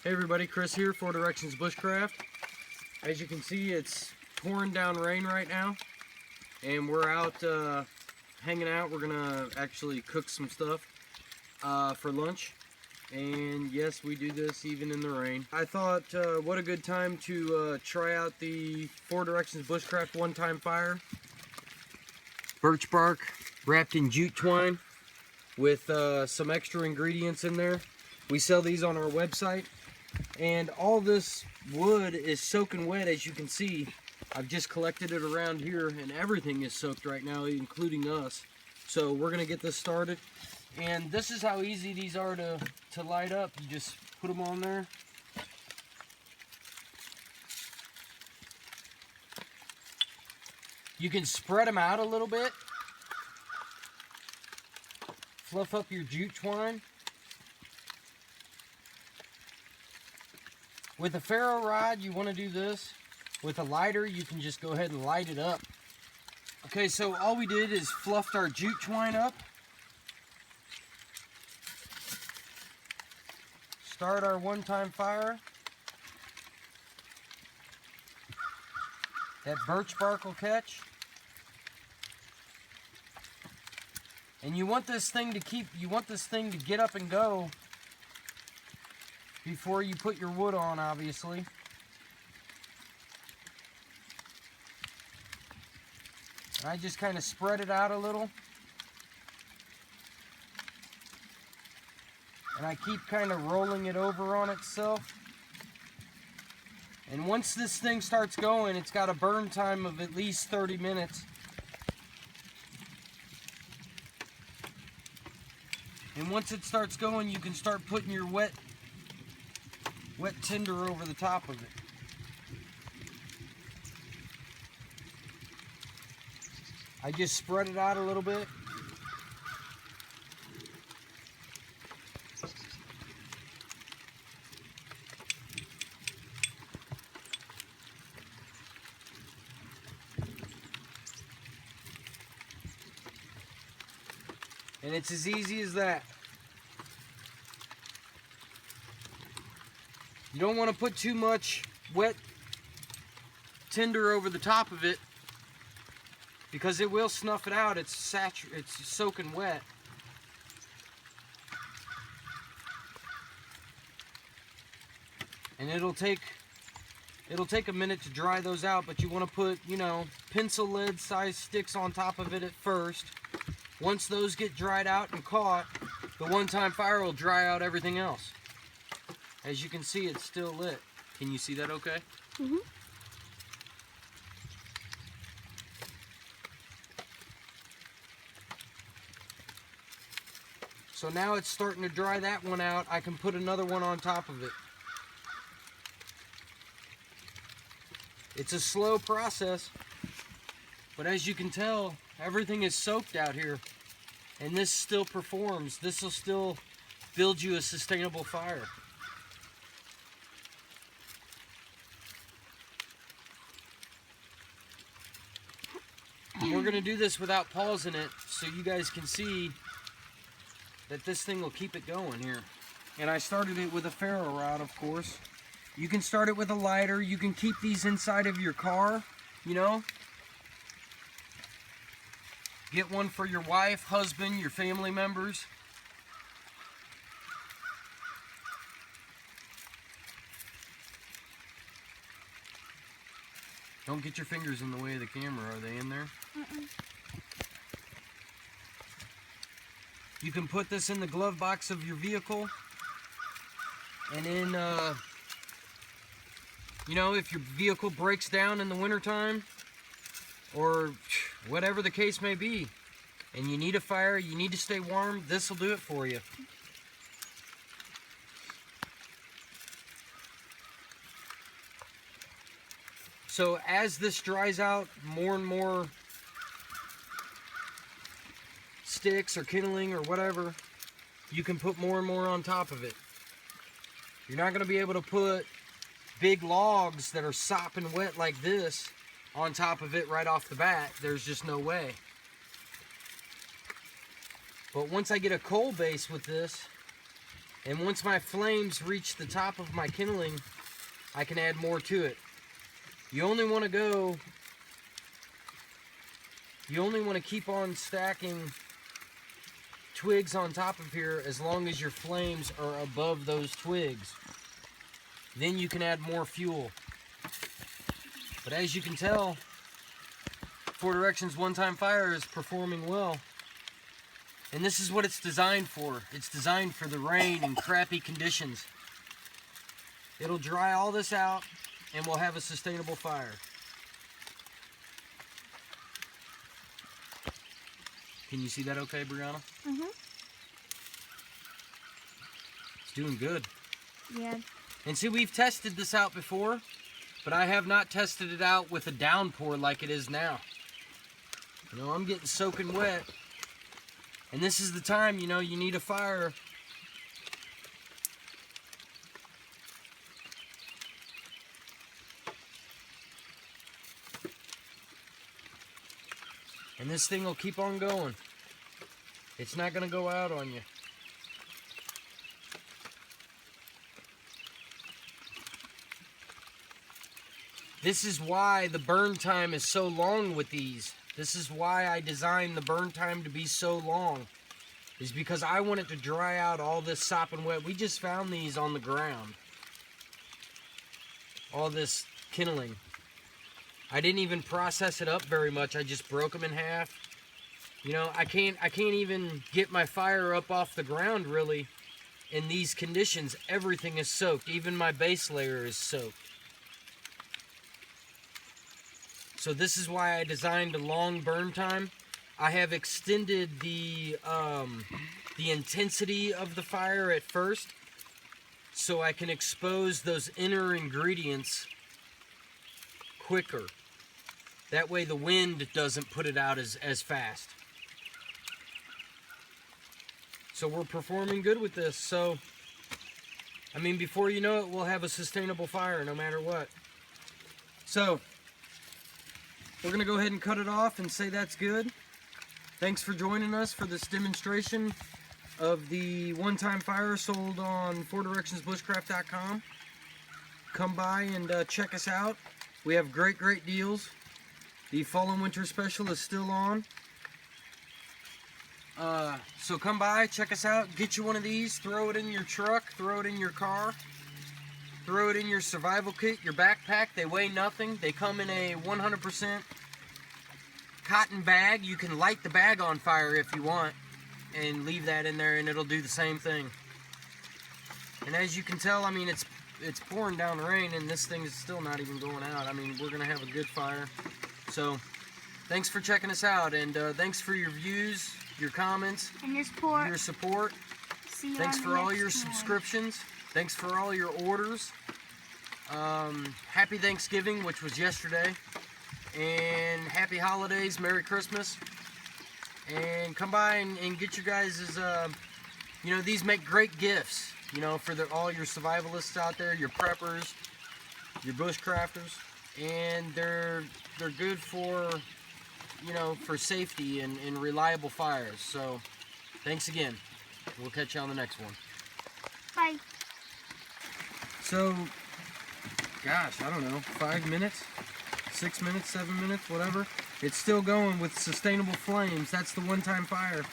Hey everybody, Chris here, 4 Directions Bushcraft. As you can see, it's pouring down rain right now, and we're out hanging out. We're gonna actually cook some stuff for lunch, and yes, we do this even in the rain. I thought, what a good time to try out the 4 Directions Bushcraft one-time fire. Birch bark wrapped in jute twine with some extra ingredients in there. We sell these on our website. And all this wood is soaking wet, as you can see. I've just collected it around here, and everything is soaked right now, including us. So we're gonna get this started. And this is how easy these are to light up. You just put them on there. You can spread them out a little bit. Fluff up your jute twine. With a ferro rod, you want to do this. With a lighter, you can just go ahead and light it up. Okay, so all we did is fluffed our jute twine up. Start our one-time fire. That birch bark will catch. And you want this thing to get up and go before you put your wood on, obviously. And I just kind of spread it out a little. And I keep kind of rolling it over on itself. And once this thing starts going, it's got a burn time of at least 30 minutes. And once it starts going, you can start putting your wet tinder over the top of it. I just spread it out a little bit. And it's as easy as that. You don't want to put too much wet tinder over the top of it because it will snuff it out. It's soaking wet. And it'll take a minute to dry those out, but you want to put, pencil lead size sticks on top of it at first. Once those get dried out and caught, the one-time fire will dry out everything else. As you can see, it's still lit. Can you see that okay? Mm-hmm. So now it's starting to dry that one out. I can put another one on top of it. It's a slow process, but as you can tell, everything is soaked out here, and this still performs. This will still build you a sustainable fire. We're going to do this without pausing it so you guys can see that this thing will keep it going here. And I started it with a ferro rod, of course. You can start it with a lighter. You can keep these inside of your car, Get one for your wife, husband, your family members. Don't get your fingers in the way of the camera. Are they in there? Mm-mm. You can put this in the glove box of your vehicle. And then, if your vehicle breaks down in the wintertime, or whatever the case may be, and you need a fire, you need to stay warm, this will do it for you. So as this dries out, more and more sticks or kindling or whatever, you can put more and more on top of it. You're not going to be able to put big logs that are sopping wet like this on top of it right off the bat. There's just no way. But once I get a coal base with this, And once my flames reach the top of my kindling, I can add more to it. You only want to keep on stacking twigs on top of here as long as your flames are above those twigs. Then you can add more fuel. But as you can tell, Four Directions One Time Fire is performing well. And this is what it's designed for. It's designed for the rain and crappy conditions. It'll dry all this out and we'll have a sustainable fire. Can you see that okay, Brianna? Mm-hmm. It's doing good. Yeah. And see, we've tested this out before, but I have not tested it out with a downpour like it is now. You know, I'm getting soaking wet. And this is the time, you know, you need a fire. And this thing will keep on going. It's not going to go out on you. This is why the burn time is so long with these. This is why I designed the burn time to be so long. Is because I want it to dry out all this sopping wet. We just found these on the ground. All this kindling. I didn't even process it up very much. I just broke them in half. You know, I can't even get my fire up off the ground really in these conditions. Everything is soaked. Even my base layer is soaked. So this is why I designed a long burn time. I have extended the intensity of the fire at first so I can expose those inner ingredients quicker. That way the wind doesn't put it out as fast. So we're performing good with this. So, I mean, before you know it, we'll have a sustainable fire no matter what. So, we're going to go ahead and cut it off and say that's good. Thanks for joining us for this demonstration of the One Time Fire sold on fourdirectionsbushcraft.com. Come by and check us out. We have great deals. The fall and winter special is still on. So come by, check us out, get you one of these, throw it in your truck, throw it in your car, throw it in your survival kit, your backpack. They weigh nothing. They come in a 100% cotton bag. You can light the bag on fire if you want and leave that in there and it'll do the same thing. And as you can tell, I mean, it's pouring down rain and this thing is still not even going out. I mean, we're going to have a good fire. So, thanks for checking us out, and thanks for your views, your comments, and your support. See you thanks on for all your next one. subscriptions. Thanks for all your orders. Happy Thanksgiving, which was yesterday, and happy holidays, Merry Christmas. And come by and get your guys', you know, these make great gifts, you know, for all your survivalists out there, your preppers, your bushcrafters, and they're good for, you know, for safety and reliable fires. So, thanks again. We'll catch you on the next one. Bye. So, gosh, I don't know, 5 minutes, 6 minutes, 7 minutes, whatever. It's still going with sustainable flames. That's the One Time Fire.